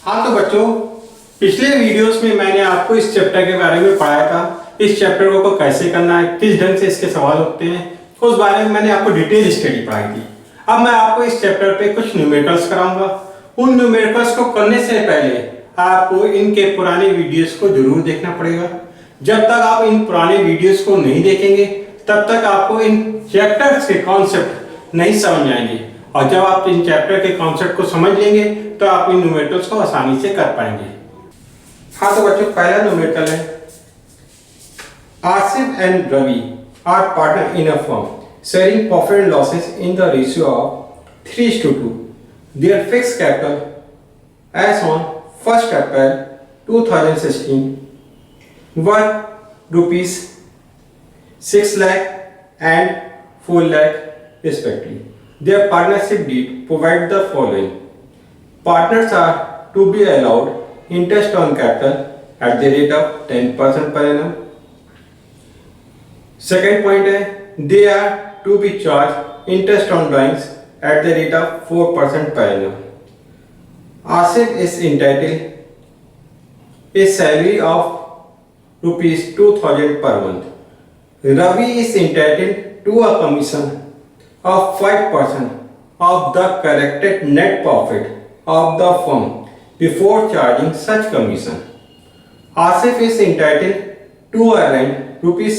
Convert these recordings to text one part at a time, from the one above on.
हाँ तो बच्चों, पिछले वीडियोस में मैंने आपको इस चैप्टर के बारे में पढ़ाया था। इस चैप्टर को कैसे करना है, किस ढंग से इसके सवाल होते हैं, उस बारे में मैंने आपको डिटेल स्टडी पढ़ाई थी। अब मैं आपको इस चैप्टर पे कुछ न्यूमेरिकल्स कराऊंगा। उन न्यूमेरिकल्स को करने से पहले आपको इनके पुराने वीडियोस को जरूर देखना पड़ेगा। जब तक आप इन पुराने वीडियोस को नहीं देखेंगे तब तक आपको इन चैप्टर्स के कॉन्सेप्ट नहीं समझ आएंगे, और जब आप इन चैप्टर के कॉन्सेप्ट को समझ लेंगे तो आप इन न्यूमेरिकल्स को आसानी से कर पाएंगे। हाँ तो बच्चों, पहला न्यूमेरिकल है, Asif and Ravi are partner in a firm sharing profit and losses in the ratio of 3:2. Their fixed capital as on 1st April 2016 were rupees 6 lakh and 4 lakh respectively. Their partnership deed provide the following. Partners are to be allowed interest on capital at the rate of 10% per annum. Second point है, they are to be charged interest on drawings at the rate of 4% per annum. Asif is entitled a salary of rupees 2000 per month. Ravi is entitled to a commission of 5% of the corrected net profit of the firm before charging such commission. Asif is entitled to a rent rupees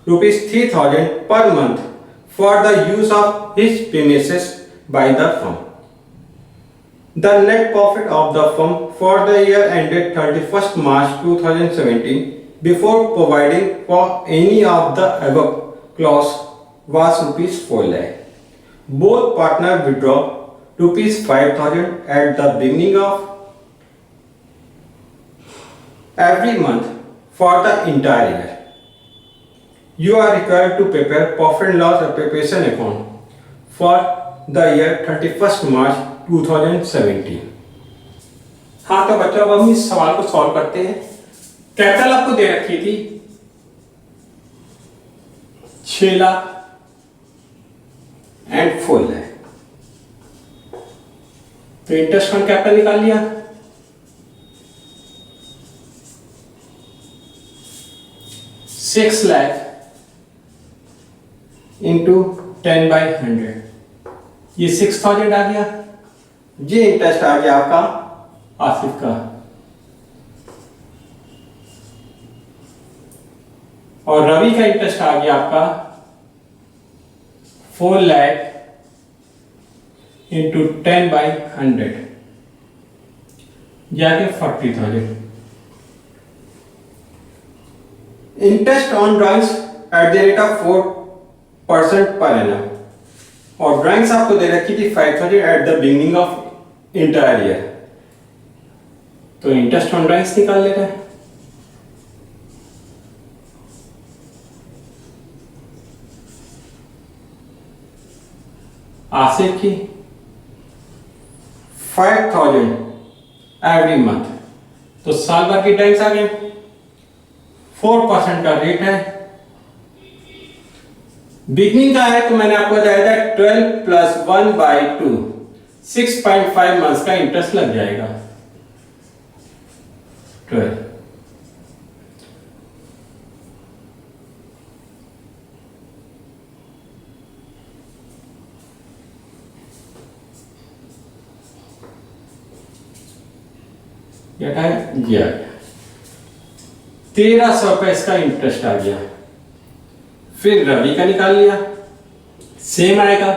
3000 per month for the use of his premises by the firm. The net profit of the firm for the year ended 31st March 2017 before providing for any of the above clause was rupees 4 lakh. Both partners withdraw rupees 5000 at the beginning of every month for the entire year. You are required to prepare profit and loss appropriation account for the year 31st March 2017. हाँ तो बच्चों, अब हम इस सवाल को solve करते हैं। कैपिटल आपको दे रखी थी 6 लाख एंड 4 लाख, तो इंटरेस्ट ऑन कैपिटल निकाल लिया। $6 लाख इंटू 10/100, ये 6000 आ गया। ये इंटरेस्ट आ गया आपका आसिफ का, और रवि का इंटरेस्ट आ गया आपका 4 लाख इंटू 10/100, जाके 40,000। Interest on drawings at the rate of 4% per annum, और ड्राइंग्स आपको दे रखी थी 5000 at the beginning of entire year, तो इंटरेस्ट ऑन ड्राइंग्स निकाल लेते हैं। आसिफ की 5000 एवरी मंथ, तो साल भर की ड्राइंग्स आ गए। 4% का रेट है, बिगनिंग का है, तो मैंने आपको बताया था 12 + 1/2, 6.5 मंथ्स का इंटरेस्ट लग जाएगा। 12 ये 1300 रुपए इसका इंटरेस्ट आ गया। फिर रवि का निकाल लिया, सेम आएगा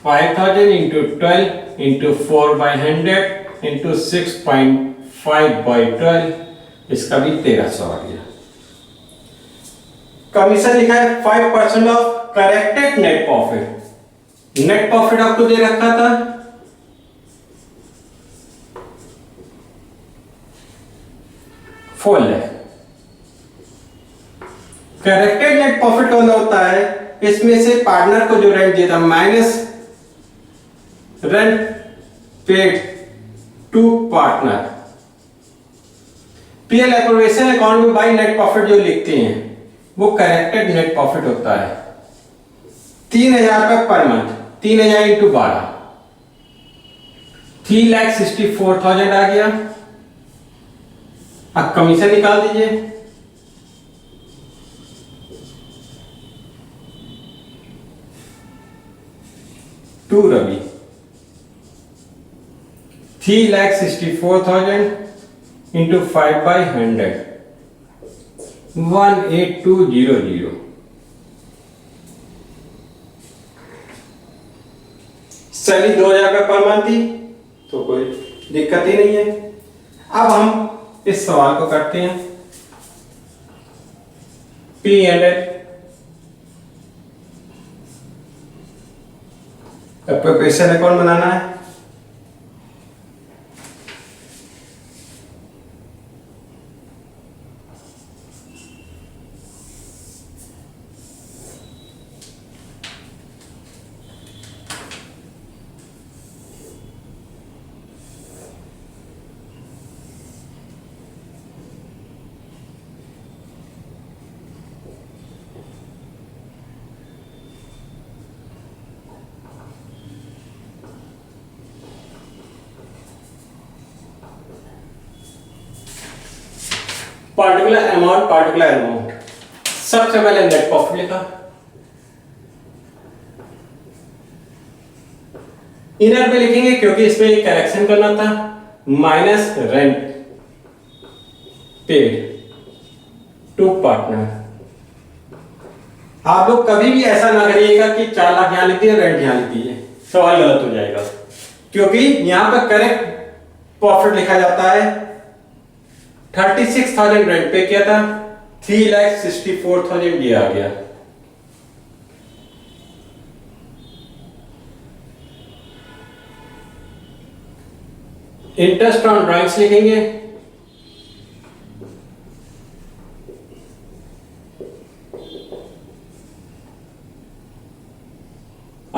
5000 इंटू 12 इंटू 4/100 इंटू 6.5/12, इसका भी 1300 आ गया। कमीशन लिखा है 5% of corrected net profit. Net profit आपको दे रखा था 4 लाख। करेक्टेड नेट प्रॉफिट कौन होता है, इसमें से पार्टनर को जो रेंट देता minus rent paid to partner. PL appropriation account में बाई नेट प्रॉफिट जो लिखते हैं वो करेक्टेड नेट प्रॉफिट होता है। 3000 रुपए पर मंथ, 3000 × 12, 3,64,000 आ गया। अब कमीशन निकाल दीजिए। To Ravi 3,64,000 into 5/100 18200। सैलरी 2,000 रुपये पर मंथ थी तो कोई दिक्कत ही नहीं है। अब हम इस सवाल को करते हैं। पी एंड प्रोफेशनल अकाउंट बनाना है। पार्टिकुलर अमाउंट सबसे पहले नेट प्रॉफिट लिखा, इनर पे लिखेंगे क्योंकि इसमें करेक्शन करना था, minus rent paid to partner. आप लोग कभी भी ऐसा ना करिएगा कि 4 लाख यहां लिख दिए रेंट यहां लिख दीजिए, सवाल गलत हो जाएगा। क्योंकि यहां पर करेक्ट प्रॉफिट लिखा जाता है। 36,000 रेंट पे किया था, 3,64,000 ये आ गया। इंटरेस्ट ऑन ड्राइंग्स लिखेंगे,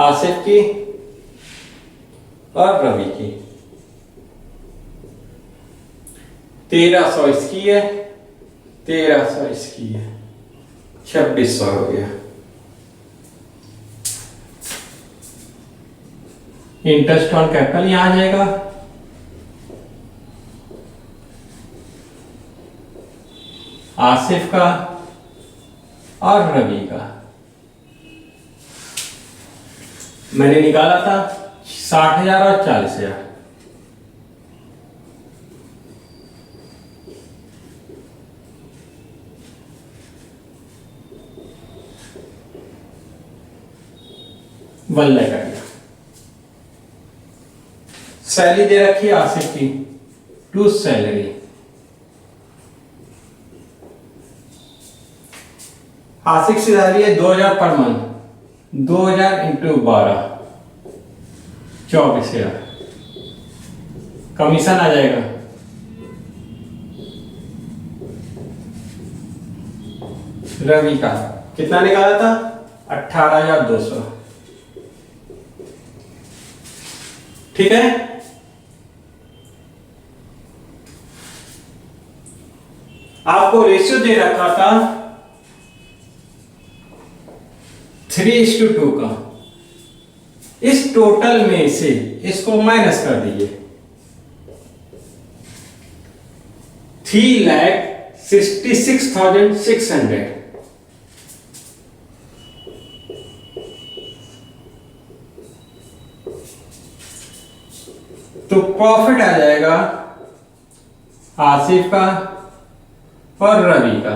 आसिफ की और रवि की। 1,300 इसकी है, 1,300 इसकी है, 2,600 हो गया। इंटरेस्ट ऑन कैपिटल यहां आ जाएगा, आसिफ का और रवि का। मैंने निकाला था 60,000 और 40,000। वन लाख आ गया। सैलरी दे रखी है आसिफ की, टू सैलरी। आसिफ की सैलरी है 2,000 पर मंथ, 2,000 इंटू 12 24,000। कमीशन आ जाएगा रवि का, कितना निकाला था 18,200। ठीक है। आपको रेशियो दे रखा था 3:2 का। इस टोटल में से इसको माइनस कर दीजिए, 3,66,600। तो प्रॉफिट आ जाएगा आसिफ का और रवि का।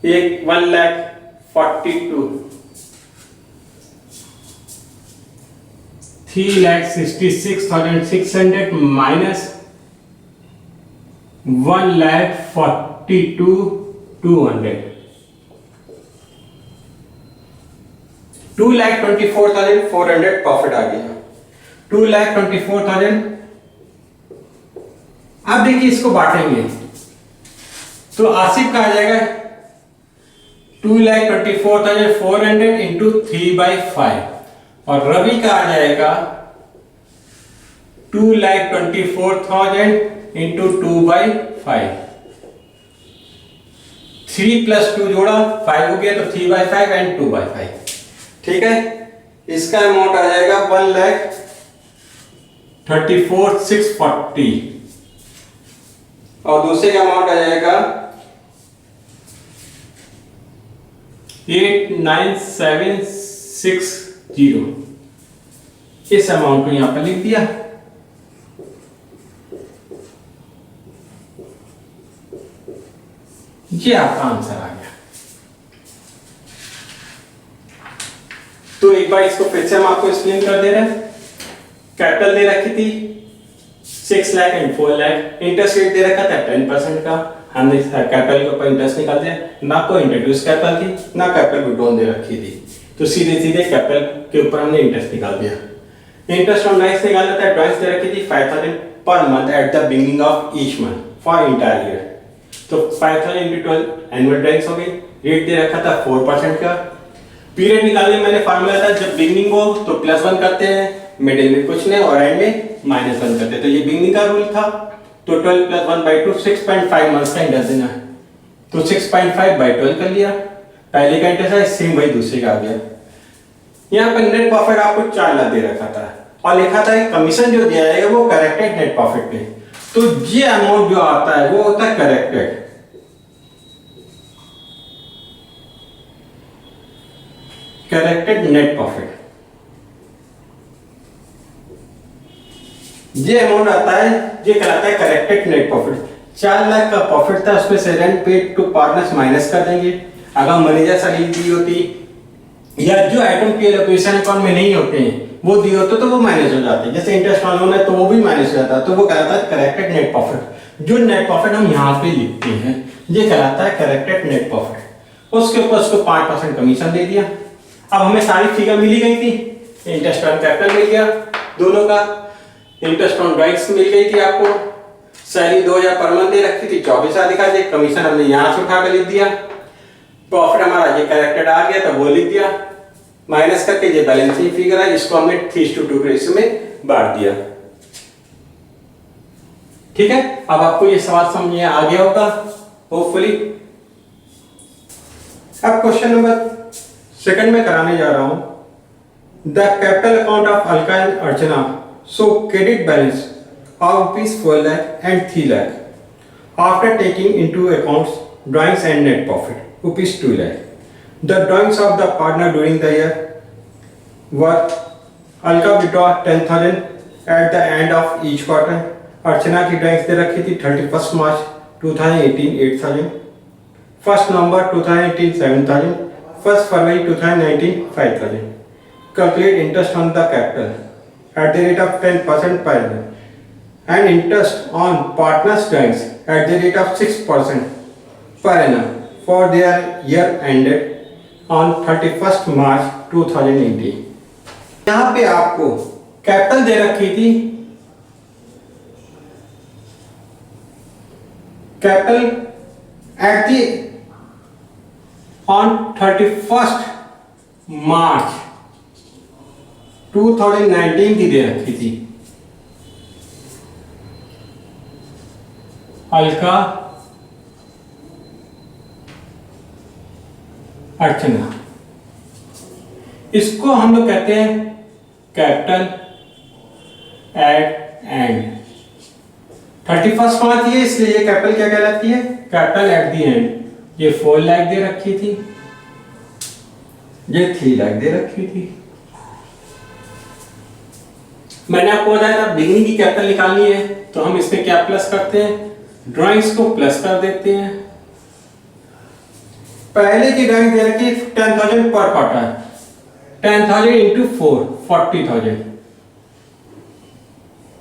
एक 1,42,000, 3,66,600 माइनस 1,42,200, 2,24,400 प्रॉफिट आ गया। 2,24,000। अब देखिए इसको बांटेंगे तो आसिफ का आ जाएगा 2,24,400 इंटू 3/5 और रवि का आ जाएगा 2,24,000 इंटू 2/5। 3 + 2 जोड़ा 5 हो गया तो 3/5 एंड 2/5। ठीक है, इसका अमाउंट आ जाएगा 1,34,640 और दूसरे का अमाउंट आ जाएगा 8,9760। इस अमाउंट को यहां पर लिख दिया। ये आपका आंसर आ गया। तो एक बार इसको फिर से हम आपको एक्सप्लेन कर दे रहे हैं। कैपिटल दे रखी थी 6 lakh and 4 lakh, interest rate दे रखा था 10% का। हमने कैपिटल के ऊपर इंटरेस्ट निकाल दिया, ना कोई इंट्रोड्यूस कैपिटल थी ना कैपिटल विड्रॉन दे रखी थी, तो सीधे सीधे कैपिटल के ऊपर हमने इंटरेस्ट निकाल दिया। इंटरेस्ट ऑन ड्राइंग्स निकालना था, ड्राइंग्स दे रखी थी 5,000 per month at the beginning of each month for entire year. तो 5,000 into 12 एनुअल ड्राइंग्स हो गई। रेट दे रखा था 4% का। पीरियड निकालने मैंने फार्मूला था, जब बिगिनिंग हो तो +1 करते हैं, मिडिल में कुछ नहीं और एंड में -1 करते हैं। तो ये बिगिनिंग का रूल था। तो 12 + 1/2 6.5 मंथ्स का इंटरेस्ट देना है, तो 6.5/12 कर लिया। पहले का इंटरेस्ट है सेम वही दूसरे का आ गया। यहाँ पर नेट प्रॉफिट आपको 4 लाख दे रखा था और लिखा था कि कमीशन जो दिया जाएगा वो करेक्टेड नेट प्रॉफिट पे। तो ये अमाउंट जो आता है वो होता है करेक्टेड। करेक्टेड नेट प्रॉफिट, ये अमाउंट आता है, ये कहलाता है करेक्टेड नेट प्रॉफिट। 4 लाख का प्रॉफिट था, उसमें से rent paid to partners minus कर देंगे। अगर मैनेजर सैलरी दी होती या जो आइटम के लोकेशन अकाउंट में नहीं होते हैं वो दिए होते तो वो माइनस हो जाते, जैसे इंटरेस्ट ऑन लोन है तो वो भी माइनस हो जाता, तो वो कहलाता है करेक्टेड नेट प्रॉफिट। जो नेट प्रॉफिट हम यहाँ पे लिखते हैं ये कहलाता है करेक्टेड नेट प्रॉफिट। उसके ऊपर उसको 5% कमीशन दे दिया। अब हमें सारी फिगर मिली गई थी, इंटरेस्ट ऑन कैपिटल मिल गया दोनों का, इंटरेस्ट ऑन ड्राइंग्स मिल गई थी आपको, सैलरी 2,000 पर मंथ दे रखी थी, 24 दिखा दिए, कमीशन हमने यहाँ से उठा कर लिख दिया, प्रॉफिट हमारा ये करेक्टेड आ गया तो वो लिख दिया, माइनस करके ये बैलेंसिंग फिगर है, इसको हमने 3:2 रेशियो में बांट दिया। ठीक है, अब आपको ये सवाल समझ में आ गया होगा होपफुली। अब क्वेश्चन नंबर 2 में कराने जा रहा हूं। The capital account of Alka and Archana so credit balance of ₹4 lakh and 3 lakh after taking into accounts drawings and net profit ₹2 lakh. The drawings of the partner during the year were Alka withdraw 10,000 at the end of each quarter. अर्चना की drawings दे रखी थी 31 मार्च 2018 8,000, 1 नवंबर 2018 7,000, 1 फरवरी 2019 5,000. Calculate interest on the capital at the rate of 10% per annum and interest on partners' drawings at the rate of 6% per annum for their year ended on 31st March 2018. यहाँ पे आपको capital दे रखी थी, capital at the on 31st मार्च 2019 की दे रखी थी। अलका अर्चना, इसको हम लोग कहते हैं कैपिटल एट एंड। 31st मार्च ये इसलिए ये कैपिटल क्या कहलाती है, कैपिटल एट दी एंड। ये 4 लाख दे रखी थी, ये 3 लाख दे रखी थी। मैंने आपको बताया था बिगिनिंग की कैपिटल निकालनी है तो हम इसमें क्या प्लस करते हैं, ड्राइंग्स को प्लस कर देते हैं। पहले की ड्राइंग दे रखी 10,000 पर क्वार्टर, 10,000 into 4 40,000।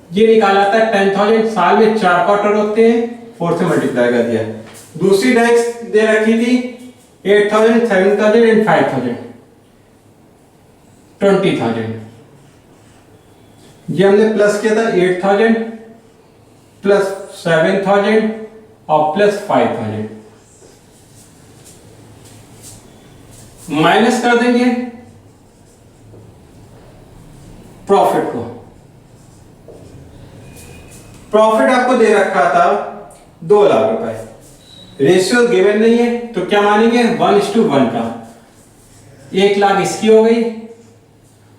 ये निकाला था 10,000, साल में 4 क्वार्टर होते हैं, 4 से मल्टीप्लाई कर दिया। दूसरी ड्राइंग्स दे रखी थी 8,000 7,000 and 5,000 20,000। ये हमने प्लस किया था 8,000 प्लस 7,000 और प्लस 5,000, माइनस कर देंगे प्रॉफिट को। प्रॉफिट आपको दे रखा था 2 लाख रुपए, रेशियो गिवन नहीं है तो क्या मानेंगे 1:1 का। 1,00,000 इसकी हो गई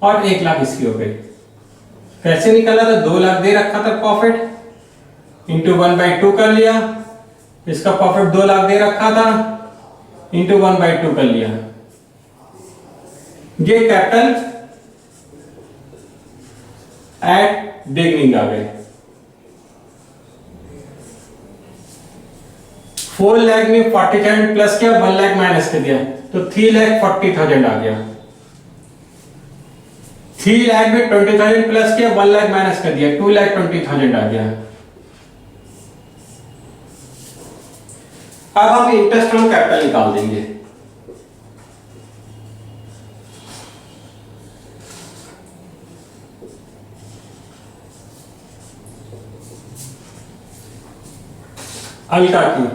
और 1,00,000 इसकी हो गई। कैसे निकाला था? 2,00,000 दे रखा था प्रॉफिट इंटू 1/2 कर लिया, इसका प्रॉफिट 2,00,000 दे रखा था इंटू 1/2 कर लिया। ये कैपिटल एट बिगनिंग आ गए। 4,00,000 में 40,000 प्लस किया, 1,00,000 माइनस कर दिया तो 3,40,000 आ गया। 3,00,000 में 20,000 प्लस किया, 1,00,000 माइनस कर दिया, 2,20,000 आ गया। अब हम इंटरेस्ट ऑन कैपिटल निकाल देंगे। अल्टा की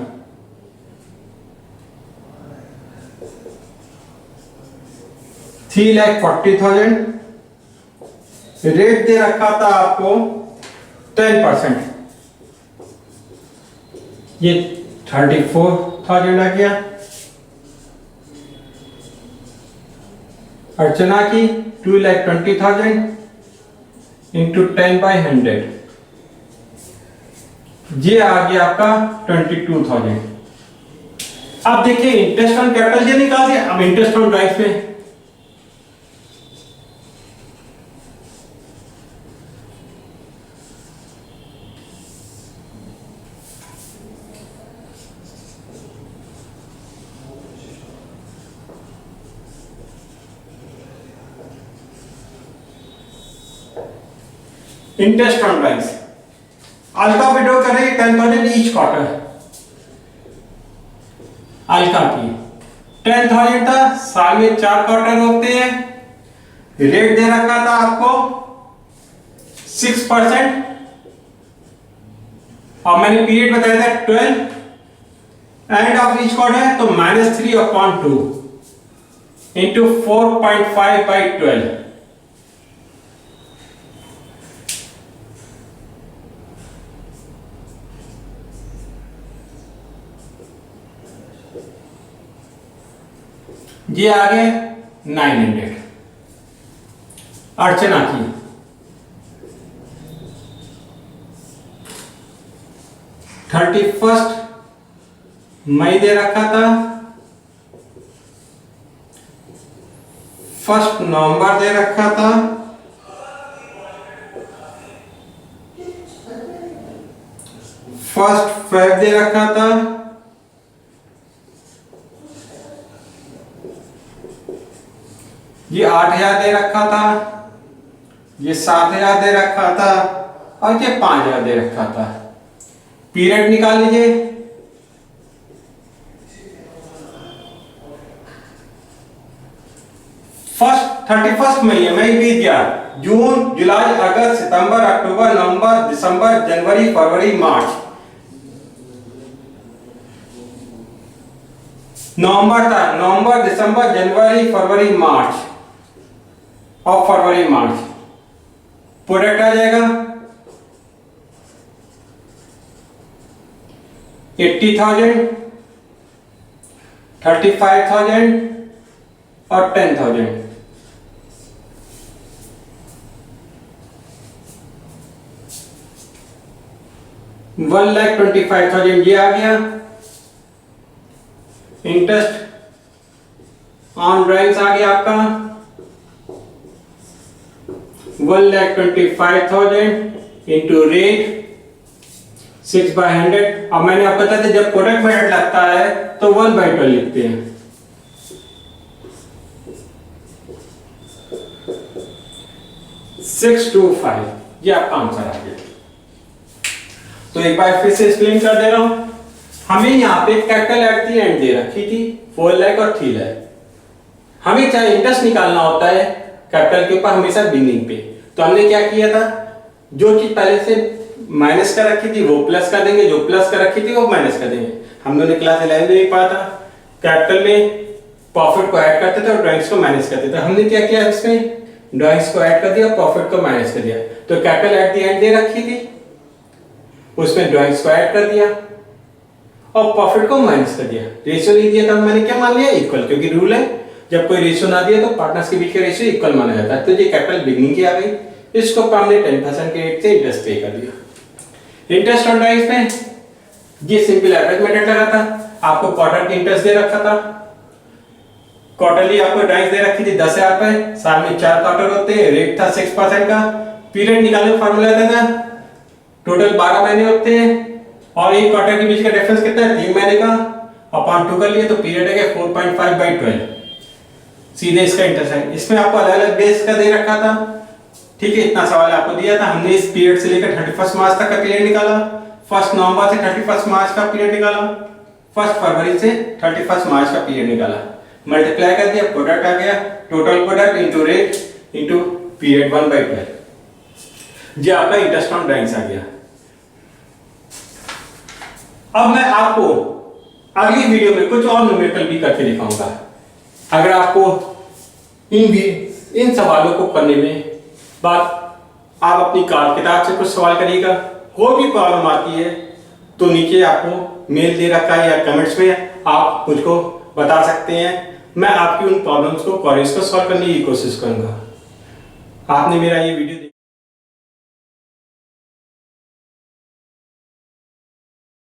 3,40,000, रेट दे रखा था आपको 10%, ये 34,000 आ गया। अर्चना की 2,20,000 इंटू 10/100, ये आ गया आपका 22,000। अब देखिए इंटरेस्ट ऑन कैपिटल ये निकाल दिया। अब इंटरेस्ट ऑन ड्राइव पे interest on drives Alka withdraw करेंगे 10,000 ईच क्वार्टर। अल्का की 10,000 था, साल में 4 क्वार्टर होते हैं। रेट दे रखा था आपको 6% और मैंने पीरियड बताया था 12। एंड ऑफ ईच क्वार्टर तो -3/2 इंटू 4.5/12। ये आ गए 900। अर्चना की 31 मई दे रखा था, 1 नवंबर दे रखा था, 1 फेब दे रखा था, ये 8,000 दे रखा था, ये 7,000 दे रखा था और ये 5,000 दे रखा था। पीरियड निकाल लीजिए। 31 मई बीत गया। जून, जुलाई, अगस्त, सितंबर, अक्टूबर, नवंबर, दिसंबर, जनवरी, फरवरी, मार्च। नवंबर था, नवंबर, दिसंबर, जनवरी, फरवरी, मार्च और फरवरी, मार्च। प्रोडक्ट आ जाएगा 80,000, 35,000 और 10,000। $1,25,000 ये आ गया। इंटरेस्ट ऑन ड्राइव्स आ गया आपका 1,25,000 इंटू रेट 6/100। अब मैंने आपको बताया था जब प्रोडक्ट मेथड लगता है तो 1/12 लिखते हैं। $625 ये आपका आंसर आ गया। तो एक बार फिर से एक्सप्लेन कर दे रहा हूं। हमें यहाँ पे capital at the and they रखी थी 4,00,000 और 3,00,000। हमें चाहे इंटरेस्ट निकालना होता है कैपिटल के ऊपर हमेशा बिगिनिंग पे, तो हमने क्या किया था, जो चीज पहले से माइनस कर रखी थी वो प्लस कर देंगे, जो प्लस कर रखी थी वो माइनस कर देंगे। हम लोगों ने क्लास 11 में पढ़ा था कैपिटल में प्रॉफिट को ऐड करते थे और ड्राइंग्स को माइनस करते थे। हमने क्या किया इसमें, ड्राइंग्स को ऐड कर दिया, प्रॉफिट को माइनस कर दिया। तो capital at the and they रखी थी, उसमें ड्राइंग्स को ऐड कर दिया और प्रॉफिट को माइनस कर दिया। रेशियो नहीं दिया तो मैंने क्या मान लिया, इक्वल, क्योंकि रूल है जब कोई रेशियो ना दिया तो पार्टनर्स के बीच का रेशियो इक्वल माना जाता है। तो ये कैपिटल बिगनिंग की आ गई, इसको हमने 10% के रेट से इंटरेस्ट पे कर दिया। इंटरेस्ट ऑन ड्राइंग्स में ये सिंपल एवरेज मेथड लगा था, आपको क्वार्टर की इंटरेस्ट दे रखा था, क्वार्टरली आपको ड्राइंग्स दे रखी थी 10,000 रुपए, साल में 4 क्वार्टर होते हैं, रेट था 6% का, पीरियड निकालने का फार्मूला था टोटल 12 महीने होते हैं और एक क्वार्टर के बीच का डिफरेंस कितना है 3 महीने का, अपॉन 2 कर लिए तो पीरियड है 4.5/12, सीधे इसका इंटरेस्ट है। इसमें आपको अलग अलग बेस का दे रखा था, ठीक है, इतना सवाल आपको दिया था, हमने इस पीरियड से लेकर 31 मार्च तक का पीरियड निकाला, 1 नवंबर से 31 मार्च का पीरियड निकाला, 1 फरवरी से 31 मार्च का पीरियड निकाला, मल्टीप्लाई कर दिया, प्रोडक्ट आ गया, total product into rate into period 1/12, ये आपका इंटरेस्ट ऑन ड्राइंग्स आ गया। अब मैं आपको अगली वीडियो में कुछ और न्यूमेरिकल भी करके दिखाऊंगा। अगर आपको इन सवालों को करने में बात आप अपनी किताब से कुछ सवाल करिएगा, कोई भी प्रॉब्लम आती है तो नीचे आपको मेल दे रखा है या कमेंट्स में आप मुझको बता सकते हैं, मैं आपकी उन प्रॉब्लम्स को क्वेरीज को सॉल्व करने की कोशिश करूंगा। आपने मेरा ये वीडियो